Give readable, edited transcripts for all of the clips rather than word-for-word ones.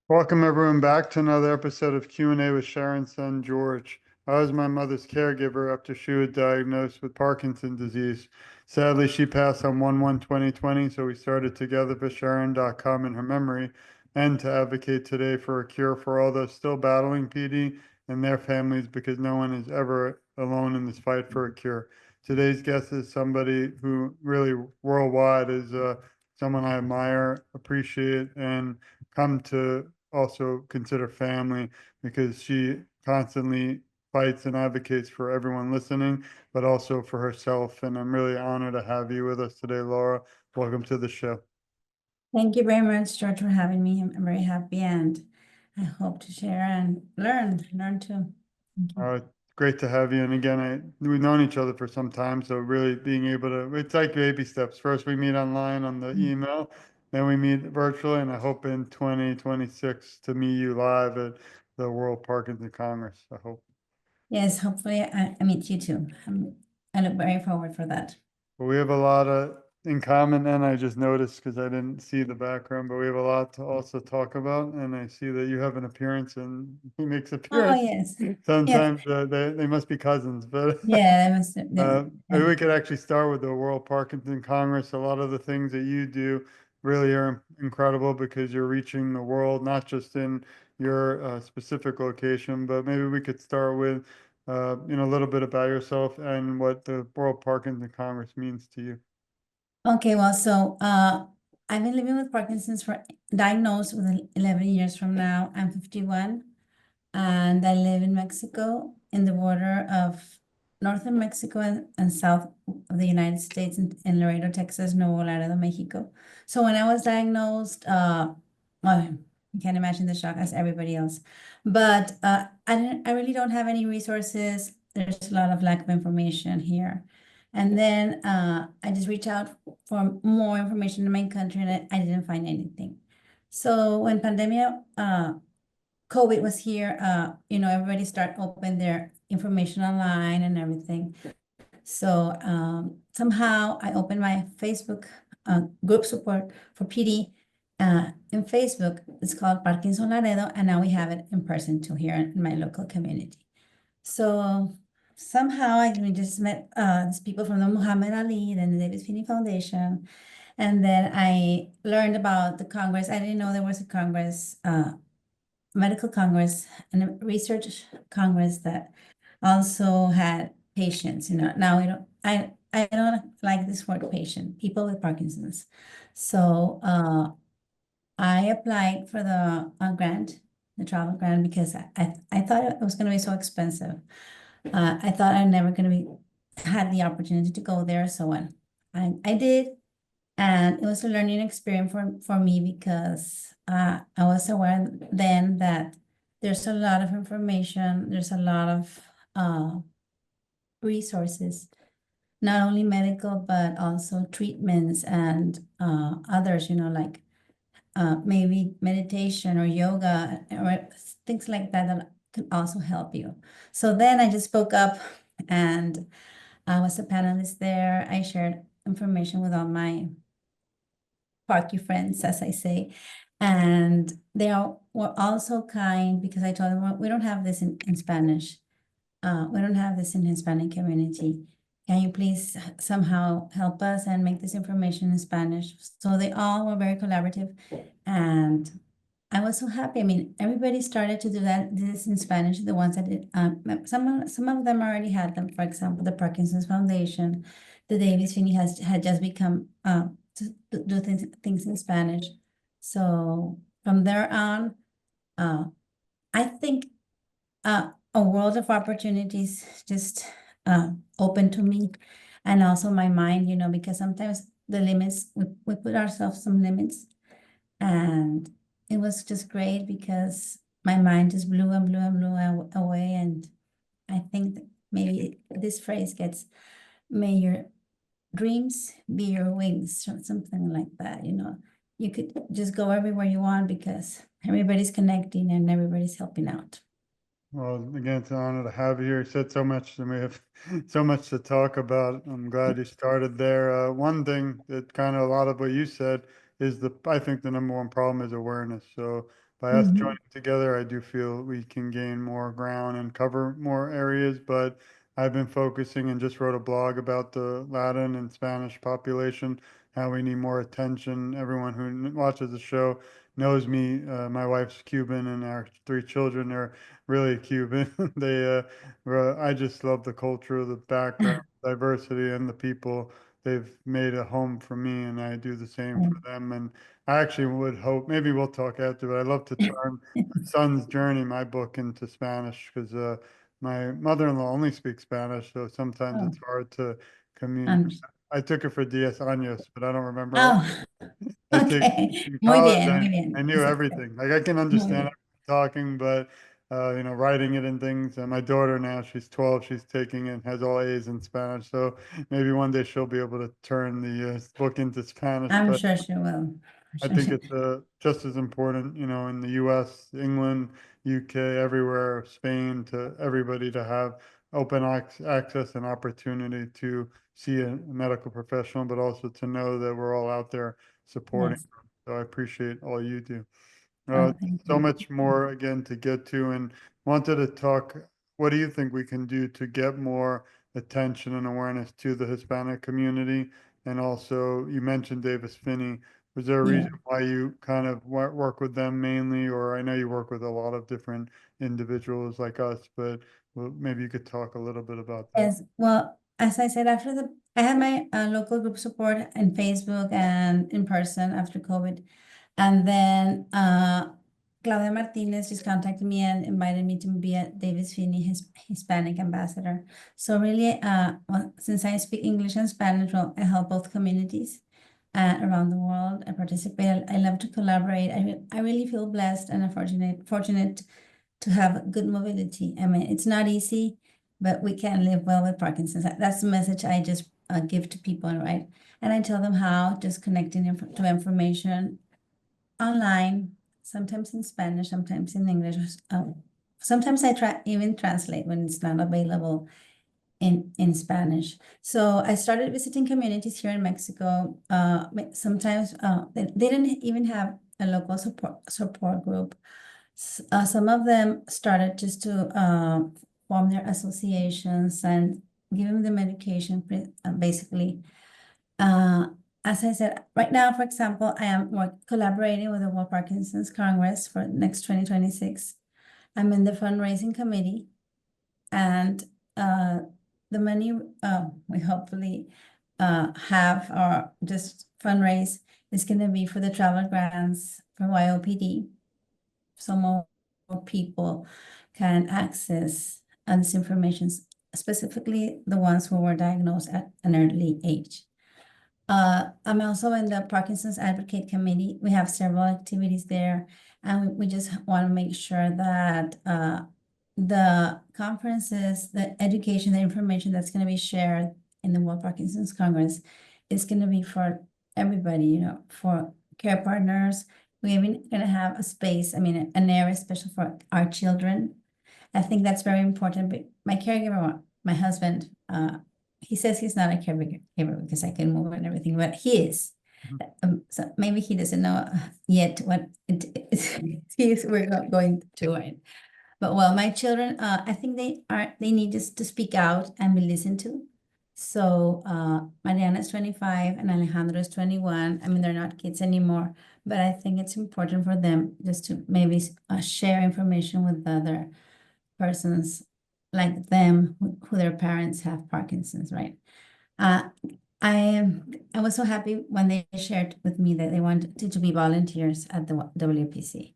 Welcome everyone back to another episode of Q&A with Sharon's son George. I was my mother's caregiver after she was diagnosed with Parkinson's disease. Sadly, she passed on 1/1/2020, so we started Together for Sharon.com in her memory and to advocate today for a cure for all those still battling PD and their families, because no one is ever alone in this fight for a cure. Today's guest is somebody who really worldwide is someone I admire, appreciate, and come to also consider family, because she constantly fights and advocates for everyone listening, but also for herself. And I'm really honored to have you with us today, Laura. Welcome to the show. Thank you very much, George, for having me. I'm very happy, and I hope to share and learn too. Thank you. Great to have you. And again, we've known each other for some time, so really being able to, it's like baby steps. First, we meet online on the email, then we meet virtually, and I hope in 2026 to meet you live at the World Parkinson Congress. I hope. Yes, hopefully I meet you too. I look very forward for that. Well, we have a lot in common, and I just noticed because I didn't see the background, but we have a lot to also talk about. And I see that you have an appearance, and he makes Oh, appearance. yes. Yes. Sometimes they must be cousins, but Yeah, maybe we could actually start with the World Parkinson Congress. A lot of the things that you do really are incredible, because you're reaching the world, not just in your specific location, but maybe we could start with a little bit about yourself and what the World Parkinson Congress means to you. Okay, well, so I've been living with Parkinson's diagnosed with 11 years from now. I'm 51, and I live in Mexico, in the border of northern Mexico and south of the United States, in Laredo, Texas, Nuevo Laredo, Mexico. So when I was diagnosed, well, you can imagine the shock as everybody else. But I really don't have any resources. There's a lot of lack of information here. And then I just reached out for more information in my country, and I didn't find anything. So when COVID was here, everybody started open their information online and everything. So somehow I opened my Facebook group support for PD in Facebook. It's called Parkinson Laredo, and now we have it in person too here in my local community. So somehow I just met these people from the Muhammad Ali and the Davis Phinney Foundation. And then I learned about the Congress. I didn't know there was a Congress, medical Congress, and a research Congress that also had patients. Now I don't like this word patient, people with Parkinson's. So I applied for the grant, the travel grant, because I thought it was going to be so expensive. I thought I'm never going to had the opportunity to go there. So when I did, and it was a learning experience for me, because I was aware then that there's a lot of information, there's a lot of resources, not only medical, but also treatments and others, like maybe meditation or yoga or things like that can also help you. So then I just spoke up, and I was a panelist there. I shared information with all my Parky friends, as I say, and were also kind, because I told them, well, we don't have this in Spanish. We don't have this in Hispanic community. Can you please somehow help us and make this information in Spanish? So they all were very collaborative, and I was so happy. I mean, everybody started to do this in Spanish. The ones that did, some of them already had them. For example, the Parkinson's Foundation, the Davis Phinney had just become to do things in Spanish. So from there on, I think a world of opportunities just open to me, and also my mind, because sometimes the limits, we put ourselves some limits, and it was just great, because my mind just blew and blew and blew away. And I think that maybe this phrase gets, may your dreams be your wings, or something like that. You could just go everywhere you want, because everybody's connecting and everybody's helping out. Well, again, it's an honor to have you here. You said so much, and we have so much to talk about. I'm glad you started there. One thing that kind of a lot of what you said is I think the number one problem is awareness. So by us joining together, I do feel we can gain more ground and cover more areas. But I've been focusing and just wrote a blog about the Latin and Spanish population, how we need more attention. Everyone who watches the show knows me. My wife's Cuban, and our three children are really Cuban. I just love the culture, the background, diversity, and the people. They've made a home for me, and I do the same for them. And I actually would hope, maybe we'll talk after, but I'd love to turn My Son's Journey, my book, into Spanish, because my mother-in-law only speaks Spanish, so sometimes Oh, it's hard to communicate. understood. I took it for 10 años, but I don't remember all. Oh, I take okay. in Muy college, bien, muy I bien. knew Eso, everything. Like I can muy understand bien. everything talking, but writing it and things. And my daughter now, she's 12, she's taking it, has all A's in Spanish. So maybe one day she'll be able to turn the book into Spanish. I'm But sure she will. I'm I sure think she- it's just as important, in the US, England, UK, everywhere, Spain, to everybody to have open access and opportunity to see a medical professional, but also to know that we're all out there supporting. Yes. So I appreciate all you do. Oh, thank So you. much more again to get to, and wanted to talk, what do you think we can do to get more attention and awareness to the Hispanic community? And also, you mentioned Davis Phinney. Was there a Yeah. reason why you kind of work with them mainly? Or I know you work with a lot of different individuals like us, but well, maybe you could talk a little bit about that. Yes. Well, as I said, I had my local group support in Facebook and in person after COVID. And then Claudia Martinez just contacted me and invited me to be a Davis Phinney Hispanic ambassador. So really, well, since I speak English and Spanish, well, I help both communities around the world. I participate. I love to collaborate. I really feel blessed and fortunate to have good mobility. I mean, it's not easy, but we can live well with Parkinson's. That's the message I just give to people, right? And I tell them how, just connecting to information online, sometimes in Spanish, sometimes in English. Sometimes I try even translate when it's not available in Spanish. So I started visiting communities here in Mexico. Sometimes they didn't even have a local support group. Some of them started just to form their associations and giving them education, basically. As I said, right now, for example, I am collaborating with the World Parkinson's Congress for next 2026. I'm in the fundraising committee, and the money we hopefully have or just fundraise is going to be for the travel grants for YOPD, so more people can access this information, specifically the ones who were diagnosed at an early age. I'm also in the Parkinson's Advocate Committee. We have several activities there, and we just want to make sure that the conferences, the education, the information that's going to be shared in the World Parkinson's Congress is going to be for everybody, for care partners. We're even going to have a space, I mean, an area special for our children. I think that's very important. But my caregiver, my husband, he says he's not a caregiver because I can move and everything, but he is. So maybe he doesn't know yet what we're going to, right? But well, my children, I think they need just to speak out and be listened to. So Mariana is 25 and Alejandro is 21. I mean, they're not kids anymore, but I think it's important for them just to maybe share information with other persons like them who their parents have Parkinson's, right? Uh, I was so happy when they shared with me that they wanted to be volunteers at the WPC.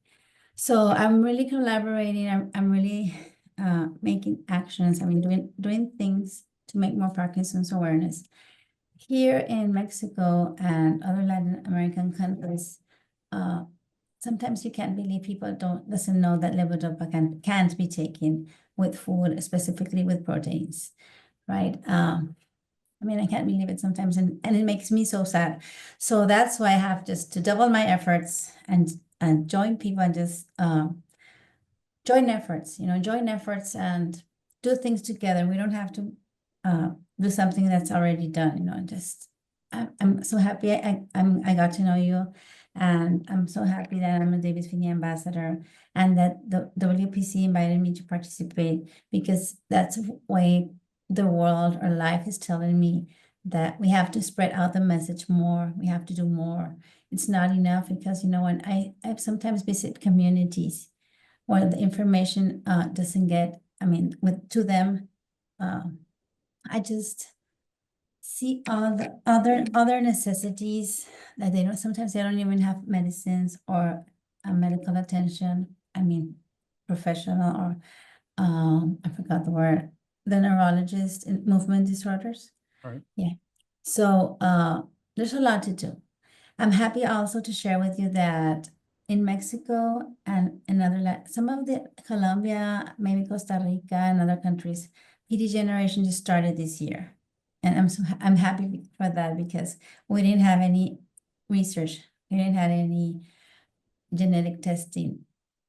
So I'm really collaborating. I'm really making actions. I mean, doing things to make more Parkinson's awareness. Here in Mexico and other Latin American countries, sometimes you can't believe people doesn't know that levodopa can't be taken with food, specifically with proteins, right? I mean, I can't believe it sometimes, and it makes me so sad. So that's why I have just to double my efforts and join people and just join efforts, join efforts and do things together. We don't have to do something that's already done, just I'm so happy I got to know you, And I'm so happy that I'm a Davis Phinney ambassador and that the WPC invited me to participate, because that's the way the world or life is telling me that we have to spread out the message more. We have to do more. It's not enough, because, when I sometimes visit communities where the information doesn't get, to them, I just see all the other necessities that they don't, sometimes they don't even have medicines or medical attention. Professional, or I forgot the word, the neurologist in movement disorders. Right. Yeah. So there's a lot to do. I'm happy also to share with you that in Mexico and in some of the Colombia, maybe Costa Rica and other countries, PD generation just started this year. And I'm happy for that, because we didn't have any research. We didn't have any genetic testing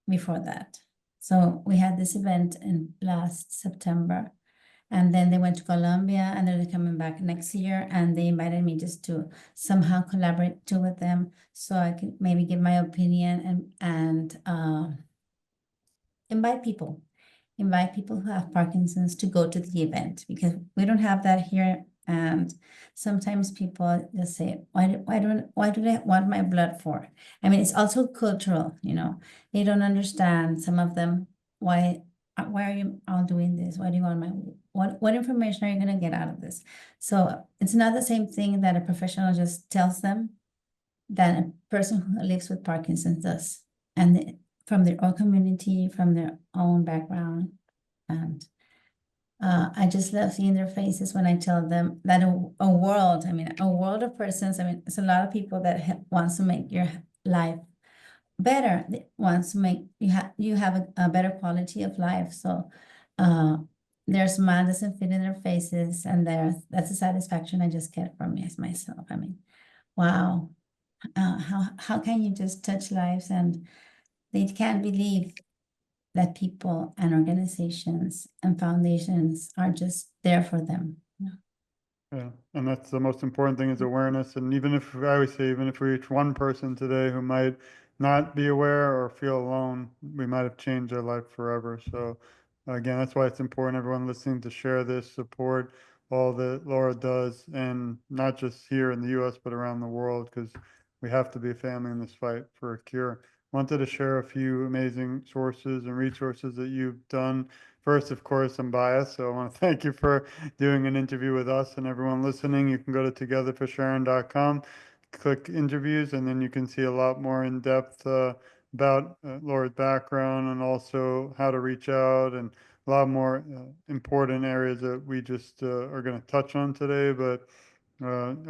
before that. So we had this event in last September, and then they went to Colombia, and they're coming back next year, and they invited me just to somehow collaborate too with them, so I could maybe give my opinion and invite people who have Parkinson's to go to the event, because we don't have that here. And sometimes people just say, why do they want my blood for? It's also cultural, they don't understand, some of them, why are you all doing this? Why do you want what information are you going to get out of this? So it's not the same thing that a professional just tells them than a person who lives with Parkinson's does. And from their own community, from their own background. And I just love seeing their faces when I tell them that a world of persons, it's a lot of people that wants to make your life better, that wants to make you have a better quality of life. So their smile doesn't fit in their faces, and that's a satisfaction I just get from myself. Wow, how can you just touch lives, and they can't believe that people and organizations and foundations are just there for them. Yeah, and that's the most important thing, is awareness. And even if, I always say, even if we reach one person today who might not be aware or feel alone, we might have changed their life forever. So again, that's why it's important, everyone listening, to share this, support all that Laura does, and not just here in the US, but around the world, because we have to be a family in this fight for a cure. Wanted to share a few amazing sources and resources that you've done. First, of course, I'm biased, so I want to thank you for doing an interview with us, and everyone listening. You can go to togetherforsharon.com, click interviews, and then you can see a lot more in depth about Laura's background, and also how to reach out, and a lot more important areas that we just are going to touch on today, but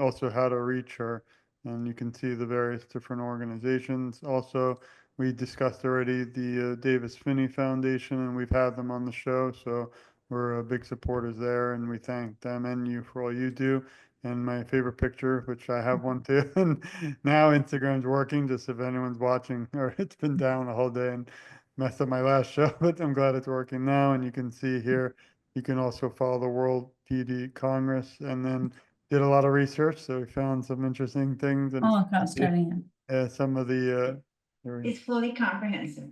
also how to reach her. And you can see the various different organizations. Also, we discussed already the Davis Phinney Foundation, and we've had them on the show. So we're big supporters there, and we thank them and you for all you do. And my favorite picture, which I have one too, and now Instagram's working, just if anyone's watching, or it's been down the whole day and messed up my last show, but I'm glad it's working now. And you can see here, you can also follow the World PD Congress, and then did a lot of research, so we found some interesting things, and Across Australia. some of the It's fully comprehensive.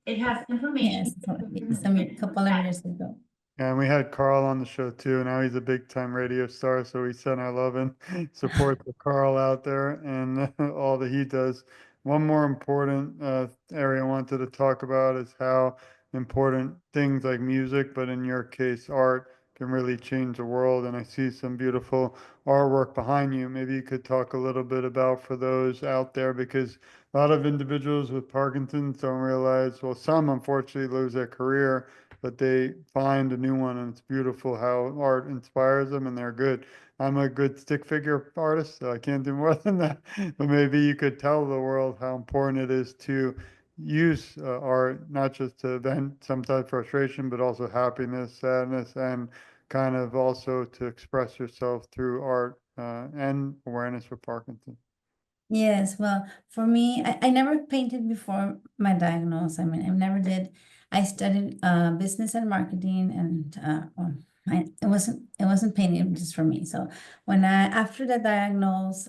It has Yes, information. a couple of years ago. and we had Carl on the show too. Now he's a big time radio star, so we send our love and support to Carl out there, and all that he does. One more important area I wanted to talk about is how important things like music, but in your case, art, can really change the world. And I see some beautiful artwork behind you. Maybe you could talk a little bit about, for those out there, because a lot of individuals with Parkinson's don't realize, well, some unfortunately lose their career, but they find a new one, and it's beautiful how art inspires them, and they're good. I'm a good stick figure artist, so I can't do more than that. But maybe you could tell the world how important it is to use art, not just to vent sometimes frustration, but also happiness, sadness, and kind of also to express yourself through art and awareness for Parkinson. Yes, well, for me, I never painted before my diagnosis. I never did. I studied business and marketing, and it wasn't painting just for me. So after the diagnosis,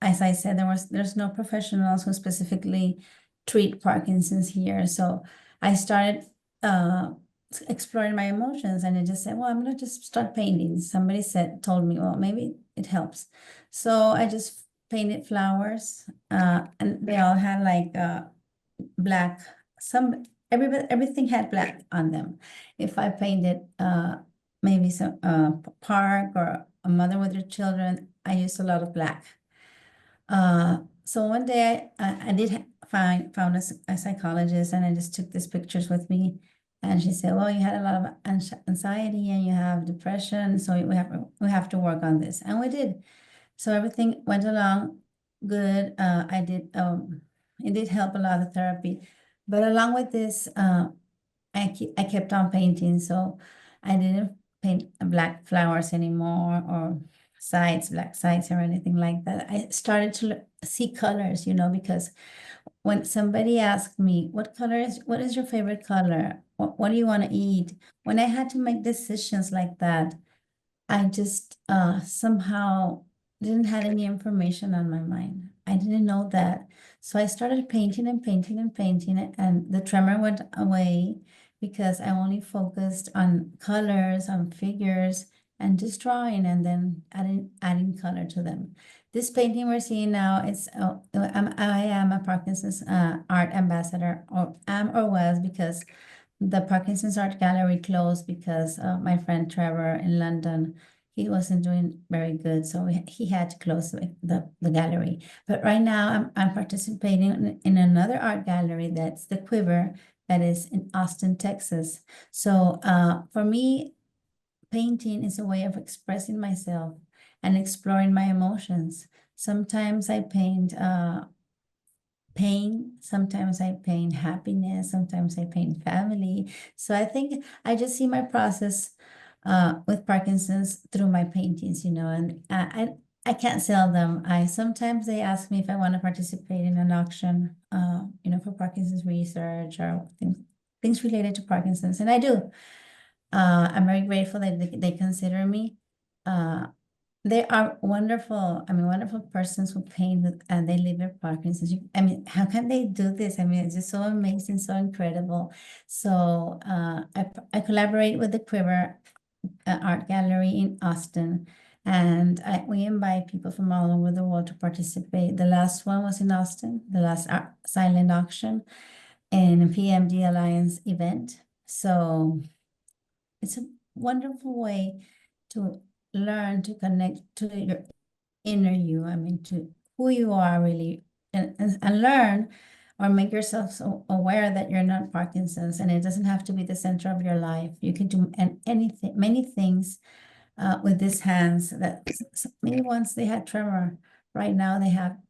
as I said, there's no professionals who specifically treat Parkinson's here. So I started exploring my emotions, and I just said, well, I'm gonna just start painting. Somebody told me, well, maybe it helps. So I just painted flowers, and they all had like black, everything had black on them. If I painted maybe some park or a mother with her children, I used a lot of black. So one day I did found a psychologist, and I just took these pictures with me, and she said, well, you had a lot of anxiety and you have depression, so we have to work on this, and we did. So everything went along good. It did help a lot of therapy, but along with this, I kept on painting. So I didn't paint black flowers anymore, or black sides or anything like that. I started to see colors, because when somebody asked me, what is your favorite color? What do you want to eat? When I had to make decisions like that, I just somehow didn't have any information on my mind. I didn't know that. So I started painting and painting and painting, and the tremor went away because I only focused on colors, on figures, and just drawing, and then adding color to them. This painting we're seeing now, I am a Parkinson's art ambassador, or am or was, because the Parkinson's Art Gallery closed because my friend Trevor in London, he wasn't doing very good, so he had to close the gallery. But right now, I'm participating in another art gallery, that's the Quiver, that is in Austin, Texas. So for me, painting is a way of expressing myself and exploring my emotions. Sometimes I paint pain, sometimes I paint happiness, sometimes I paint family. So I think I just see my process with Parkinson's through my paintings, and I can't sell them. Sometimes they ask me if I want to participate in an auction, for Parkinson's research or things related to Parkinson's, and I do. I'm very grateful that they consider me. They are wonderful. I mean, wonderful persons who paint and they live with Parkinson's. I mean, how can they do this? I mean, it's just so amazing, so incredible. So I collaborate with the Quiver Art Gallery in Austin, and we invite people from all over the world to participate. The last one was in Austin, the last silent auction and a PMD Alliance event. So it's a wonderful way to learn to connect to your inner you. I mean, to who you are really, and learn or make yourself so aware that you're not Parkinson's, and it doesn't have to be the center of your life. You can do many things with these hands that maybe once they had tremor, right now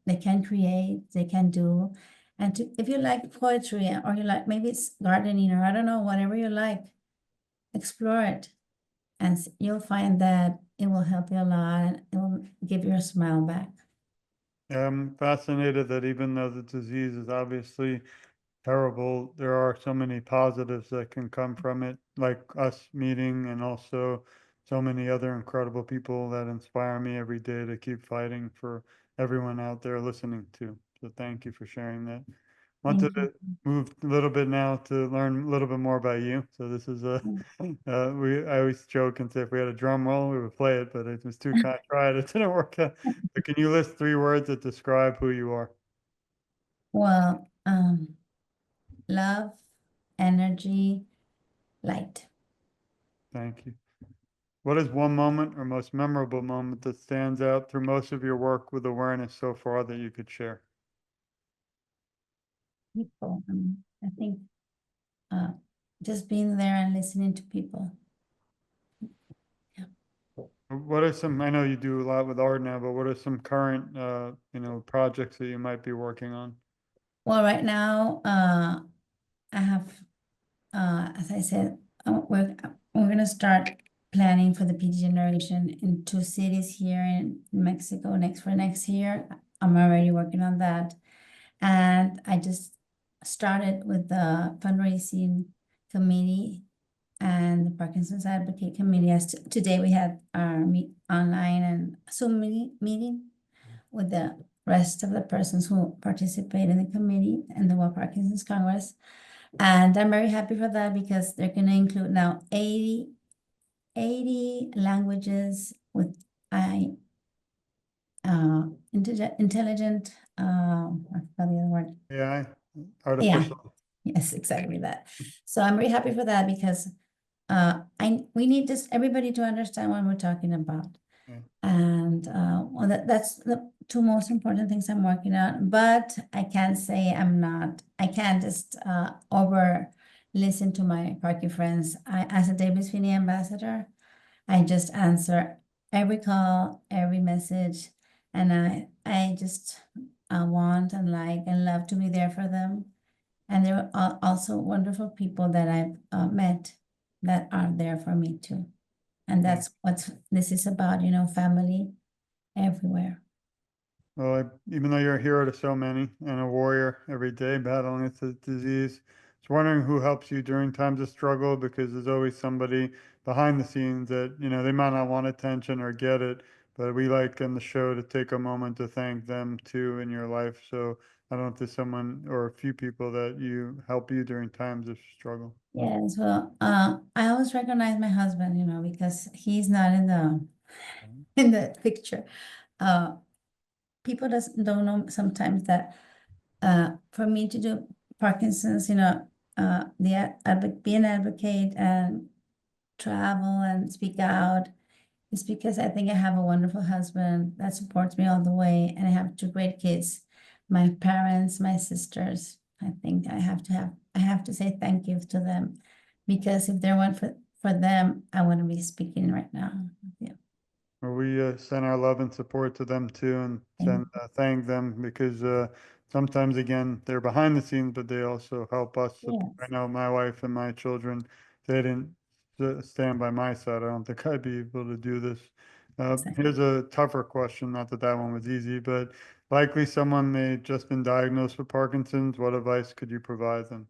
they can create, they can do. And if you like poetry, or you like, maybe it's gardening, or I don't know, whatever you like, explore it, and you'll find that it will help you a lot, and it will give you a smile back. I'm fascinated that even though the disease is obviously terrible, there are so many positives that can come from it, like us meeting, and also so many other incredible people that inspire me every day to keep fighting for everyone out there listening to. So thank you for sharing that. Wanted to move a little bit now to learn a little bit more about you. So this is I always joke and say if we had a drum roll, we would play it, but it was too tried. It didn't work out. But can you list 3 words that describe who you are? Well, love, energy, light. Thank you. What is one moment or most memorable moment that stands out through most of your work with awareness so far that you could share? People. I think just being there and listening to people. What are some, I know you do a lot with art now, but what are some current, projects that you might be working on? Well, right now, I have, as I said, we're gonna start planning for the PD generation in 2 cities here in Mexico next year. I'm already working on that, and I just started with the fundraising committee and the Parkinson's Advocate Committee. As today we had our online and Zoom meeting with the rest of the persons who participate in the committee and the World Parkinson's Congress. And I'm very happy for that because they're going to include now 80 languages with intelligent, I forgot the other word. AI, artificial. Yes, exactly that. So I'm very happy for that because we need just everybody to understand what we're talking about. Yeah. And well, that's the two most important things I'm working on. But I can't say I can't just over listen to my parking friends. As a Davis Phinney ambassador, I just answer every call, every message, and I just want and like and love to be there for them. And there are also wonderful people that I've met that are there for me too. And that's what this is about, family everywhere. Well, even though you're a hero to so many and a warrior every day battling with the disease, I was wondering who helps you during times of struggle, because there's always somebody behind the scenes that, they might not want attention or get it, but we like in the show to take a moment to thank them too in your life. So I don't know if there's someone or a few people that you help you during times of struggle. Yes, well, I always recognize my husband, because he's not in the picture. People don't know sometimes that for me to do Parkinson's, be an advocate and travel and speak out is because I think I have a wonderful husband that supports me all the way, and I have two great kids, my parents, my sisters. I think I have to say thank you to them, because if there weren't for them, I wouldn't be speaking right now. Yeah. Well, we send our love and support to them too, and thank them, because sometimes, again, they're behind the scenes, but they also help us. Yes. I know my wife and my children, they didn't stand by my side. I don't think I'd be able to do this. Exactly. Here's a tougher question, not that that one was easy, but likely someone may just been diagnosed with Parkinson's. What advice could you provide them?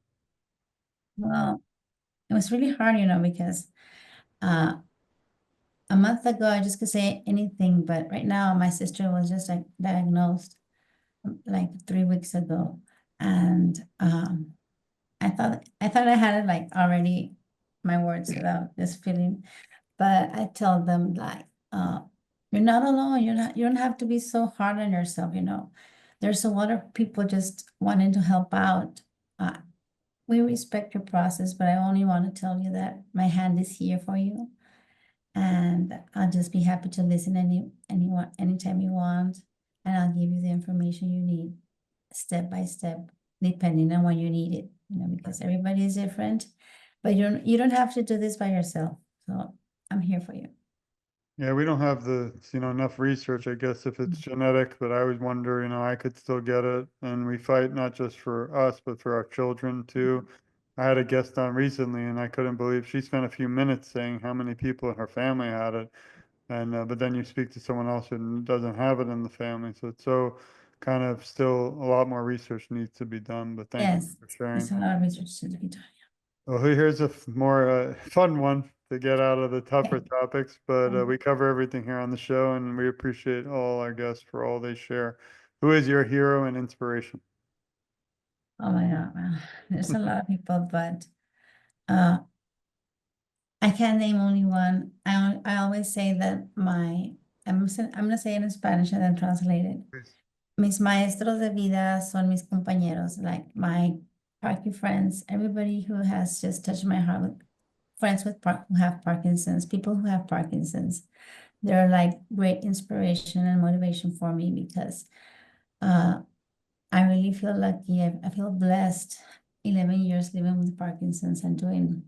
Well, it was really hard, because uh, a month ago I just could say anything, but right now my sister was just like diagnosed like 3 weeks ago, and I thought I had it like already my words without just feeling, but I tell them like, you're not alone. You don't have to be so hard on yourself. There's a lot of people just wanting to help out. We respect your process, but I only want to tell you that my hand is here for you, and I'll just be happy to listen anytime you want, and I'll give you the information you need step by step, depending on when you need it, because everybody is different, but you don't have to do this by yourself. So I'm here for you. Yeah, we don't have enough research, I guess, if it's genetic, but I always wonder, I could still get it. And we fight not just for us, but for our children too. I had a guest on recently, and I couldn't believe she spent a few minutes saying how many people in her family had it. And, but then you speak to someone else who doesn't have it in the family. So it's so kind of still a lot more research needs to be done, but thank you Yes, for sharing. there's a lot of research to be done. Well, here's a more fun one to get out of the tougher Okay. topics, but we cover everything here on the show, and we appreciate all our guests for all they share. Who is your hero and inspiration? Oh my God, well, there's a lot of people, but uh, I can't name only one. I always say that I'm gonna say it in Spanish and then translate it. Please. Mis maestros de vida son mis compañeros, like my party friends, everybody who has just touched my heart, with friends who have Parkinson's, people who have Parkinson's. They're like great inspiration and motivation for me, because I really feel lucky. I feel blessed. 11 years living with Parkinson's and doing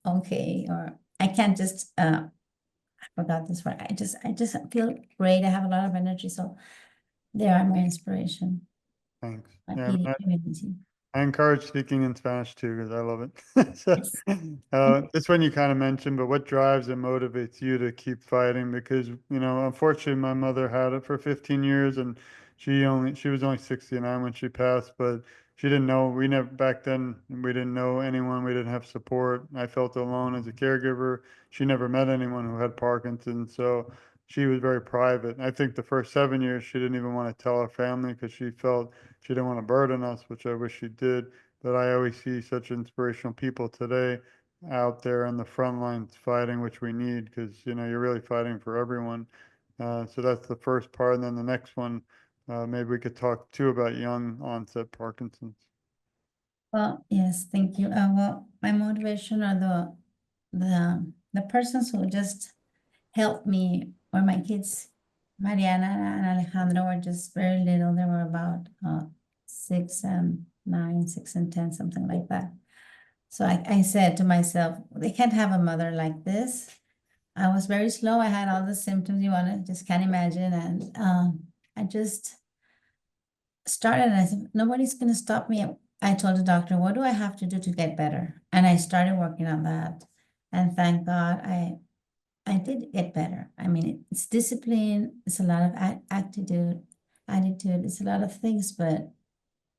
okay, or I can't just I forgot this word. I just feel great. I have a lot of energy, so they are my inspiration. Thanks. My Yeah, PD community. I encourage speaking in Spanish too, because I love it. So, Yes. this one you kind of mentioned, but what drives and motivates you to keep fighting? Because, unfortunately, my mother had it for 15 years, and she was only 69 when she passed, but she didn't know. Back then, we didn't know anyone. We didn't have support. I felt alone as a caregiver. She never met anyone who had Parkinson's. So she was very private. I think the first 7 years, she didn't even want to tell her family because she felt she didn't want to burden us, which I wish she did. But I always see such inspirational people today out there on the front lines fighting, which we need because, you're really fighting for everyone. So that's the first part. And then the next one, maybe we could talk too about young onset Parkinson's. Well, yes, thank you. Well, my motivation are the persons who just helped me, or my kids, Mariana and Alejandro, were just very little. They were about 6 and 9, 6 and 10, something like that. So I said to myself, they can't have a mother like this. I was very slow. I had all the symptoms you want to just can't imagine. And I just started and I said, nobody's going to stop me. I told the doctor, what do I have to do to get better? And I started working on that. And thank God I did get better. I mean, it's discipline, it's a lot of attitude, it's a lot of things, but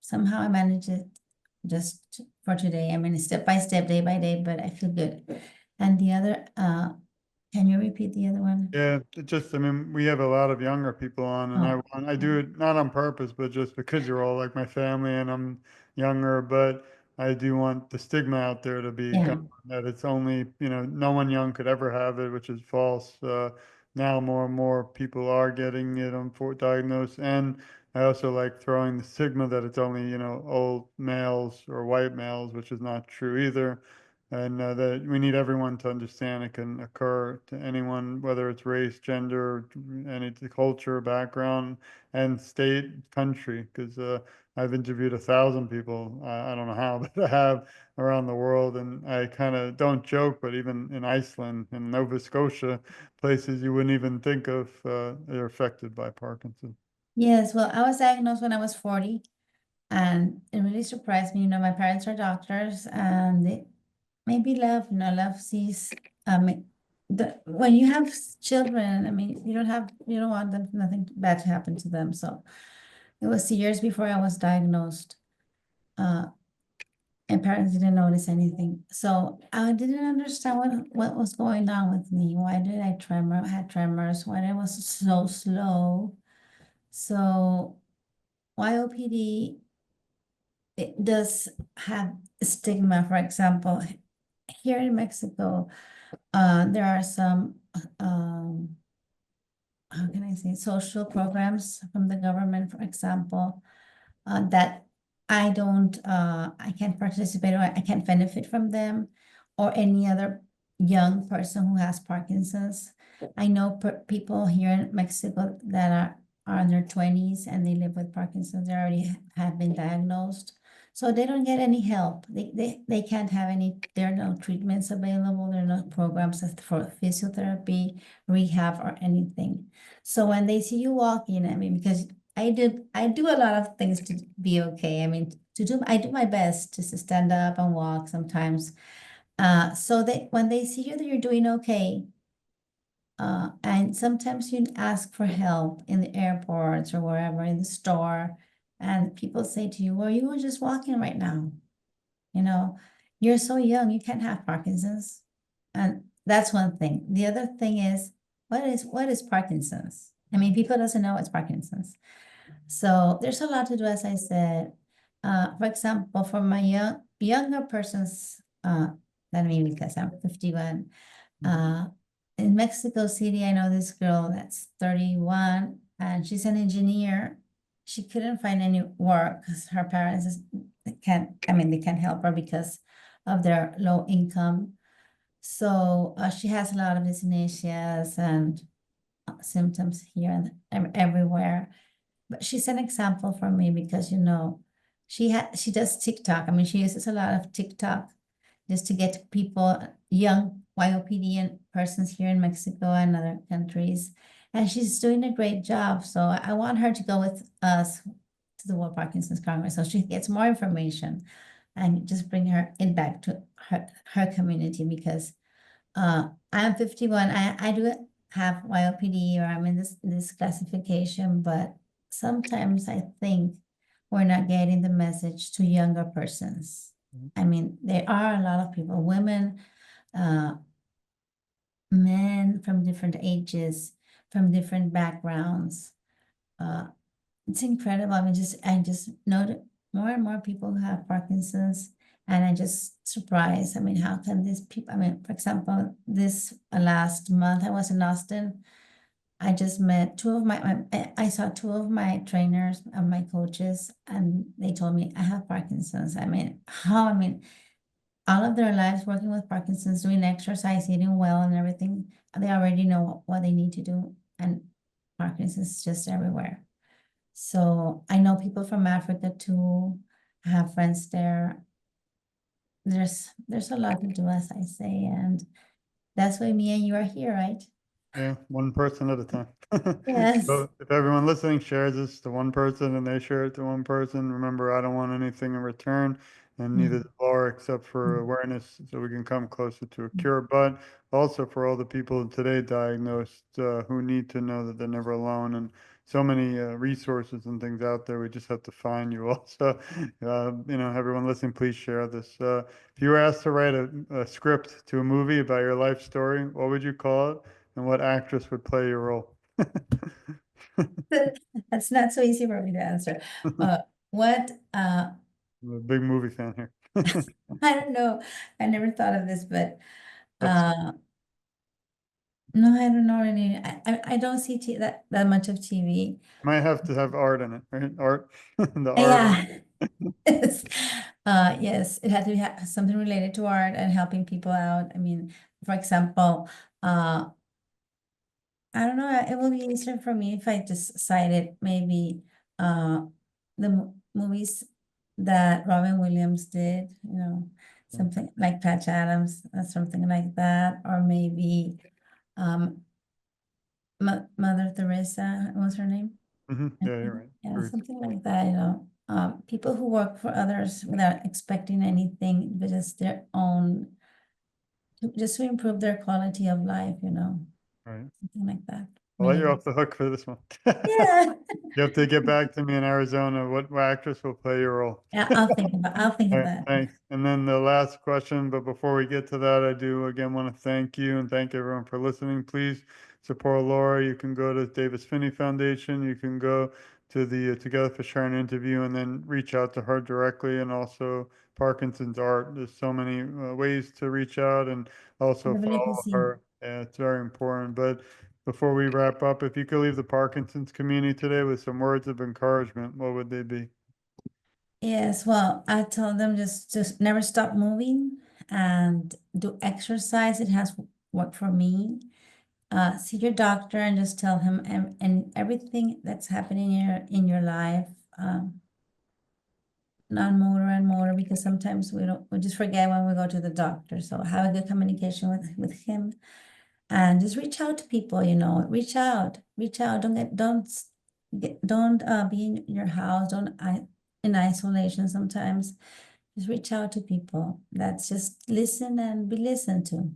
somehow I managed it just for today. I mean, step by step, day by day, but I feel good. And the other, can you repeat the other one? Yeah, I mean, we have a lot of younger people on, and Oh. I do it not on purpose, but just because you're all like my family and I'm younger, but I do want the stigma out there to be Yeah. gone, that it's only, no one young could ever have it, which is false. Now more and more people are getting it diagnosed, and I also like throwing the stigma that it's only, old males or white males, which is not true either. And that we need everyone to understand it can occur to anyone, whether it's race, gender, any culture, background, and state, country. Because I've interviewed 1,000 people. I don't know how, but I have around the world, and I kind of don't joke. But even in Iceland and Nova Scotia, places you wouldn't even think of, are affected by Parkinson. Yes, well, I was diagnosed when I was 40, and it really surprised me. My parents are doctors, and they maybe love, love sees, when you have children, I mean, you don't want them, nothing bad to happen to them. So it was years before I was diagnosed. And parents didn't notice anything. So I didn't understand what was going on with me. Why did I had tremors? Why I was so slow? So YOPD, it does have stigma. For example, here in Mexico, there are some, how can I say, social programs from the government, for example, that I can't participate or I can't benefit from them, or any other young person who has Parkinson's. I know people here in Mexico that are in their 20s and they live with Parkinson's. They already have been diagnosed. So they don't get any help. They can't have there are no treatments available. There are no programs for physiotherapy, rehab, or anything. So when they see you walking, I mean, because I do a lot of things to be okay. I mean, I do my best to stand up and walk sometimes. So when they see you that you're doing okay, and sometimes you ask for help in the airports or wherever, in the store, and people say to you, well, you were just walking right now. You're so young, you can't have Parkinson's. And that's one thing. The other thing is, what is Parkinson's? I mean, people doesn't know what's Parkinson's. So there's a lot to do, as I said. For example, for my younger persons, than me, because I'm 51, in Mexico City, I know this girl that's 31, and she's an engineer. She couldn't find any work because her parents they can't help her because of their low income. So she has a lot of dyskinesias and symptoms here and everywhere. But she's an example for me because, she does TikTok. I mean, she uses a lot of TikTok just to get people, young YOPD persons here in Mexico and other countries. And she's doing a great job. So I want her to go with us to the World Parkinson's Congress so she gets more information and just bring it back to her community, because I'm 51. I do have YOPD, or I'm in this classification, but sometimes I think we're not getting the message to younger persons. I mean, there are a lot of people, women, men from different ages, from different backgrounds. It's incredible. I mean, I just know that more and more people who have Parkinson's, and I just surprised. I mean, how can these people, I mean, for example, this last month I was in Austin. I just met I saw two of my trainers and my coaches, and they told me I have Parkinson's. I mean, I mean, all of their lives working with Parkinson's, doing exercise, eating well and everything, they already know what they need to do. And Parkinson's is just everywhere. So I know people from Africa too. I have friends there. There's a lot to do, as I say, and that's why me and you are here, right? Yeah, one person at a time. Yes. So if everyone listening shares this to one person and they share it to one person, remember, I don't want anything in return, and neither does Laura, except for awareness, so we can come closer to a cure. But also for all the people today diagnosed who need to know that they're never alone, and so many resources and things out there. We just have to find you also. Everyone listening, please share this. If you were asked to write a script to a movie about your life story, what would you call it? And what actress would play your role? That's not so easy for me to answer. What I'm a big movie fan here. I don't know. I never thought of this, but That's, no, I don't know really. I don't see that much of TV. might have to have art in it, right? Art, the art. Yeah. Yes. Yes, it had to have something related to art and helping people out. I mean, for example, I don't know, it will be easier for me if I just cited maybe the movies that Robin Williams did, something like Patch Adams, something like that, or maybe Mother Teresa, what was her name? Mhm. Yeah, you're right. Yeah, True. something like that, people who work for others without expecting anything, but just their own, just to improve their quality of life, Right. something like that. I'll let you Maybe. off the hook for this one. Yeah. You have to get back to me in Arizona. What actress will play your role? Yeah, I'll think All of right, that. thanks. And then the last question, but before we get to that, I do again want to thank you and thank everyone for listening. Please support Laura. You can go to Davis Phinney Foundation. You can go to the Together for Sharon interview and then reach out to her directly, and also Parkinson's Art. There's so many ways to reach out and also Everybody can follow see. her. Yeah, it's very important. But before we wrap up, if you could leave the Parkinson's community today with some words of encouragement, what would they be? Yes, well, I told them just never stop moving and do exercise. It has worked for me. See your doctor and just tell him and everything that's happening in your life. Non-motor and motor, because sometimes we just forget when we go to the doctor. So have a good communication with him, and just reach out to people. Reach out. Don't be in your house. Don't in isolation. Sometimes just reach out to people. That's just listen and be listened to.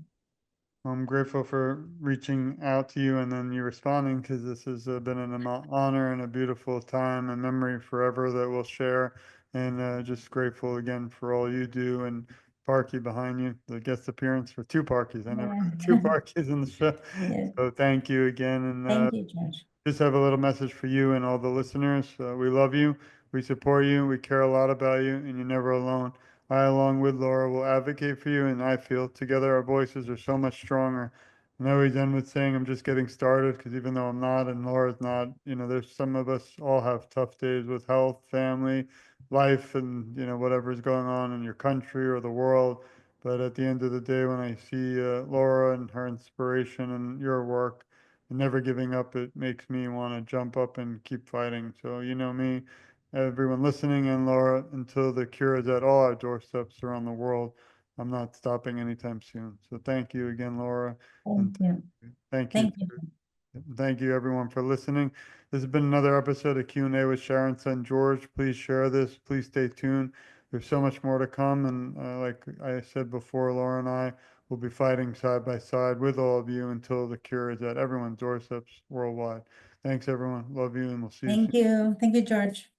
I'm grateful for reaching out to you and then you responding, because this has been an honor and a beautiful time and memory forever that we'll share. And just grateful again for all you do. And Parky behind you, the guest appearance for two Parkies. I never had two Yeah. Parkies in the show. Yeah. So thank you again. And Thank you, George. just have a little message for you and all the listeners. We love you. We support you. We care a lot about you, and you're never alone. I, along with Laura, will advocate for you, and I feel together our voices are so much stronger. And I always end with saying I'm just getting started, because even though I'm not and Laura's not, there's some of us all have tough days with health, family, life, and whatever's going on in your country or the world. But at the end of the day, when I see Laura and her inspiration and your work, and never giving up, it makes me want to jump up and keep fighting. So, me, everyone listening, and Laura, until the cure is at all our doorsteps around the world, I'm not stopping anytime soon. So thank you again, Laura. Thank And you. thank you. Thank you. Thank you everyone for listening. This has been another episode of Q&A with Sharon son George. Please share this. Please stay tuned. There's so much more to come. And like I said before, Laura and I will be fighting side by side with all of you until the cure is at everyone's doorsteps worldwide. Thanks everyone. Love you, and we'll see you soon. Thank you. Thank you, George.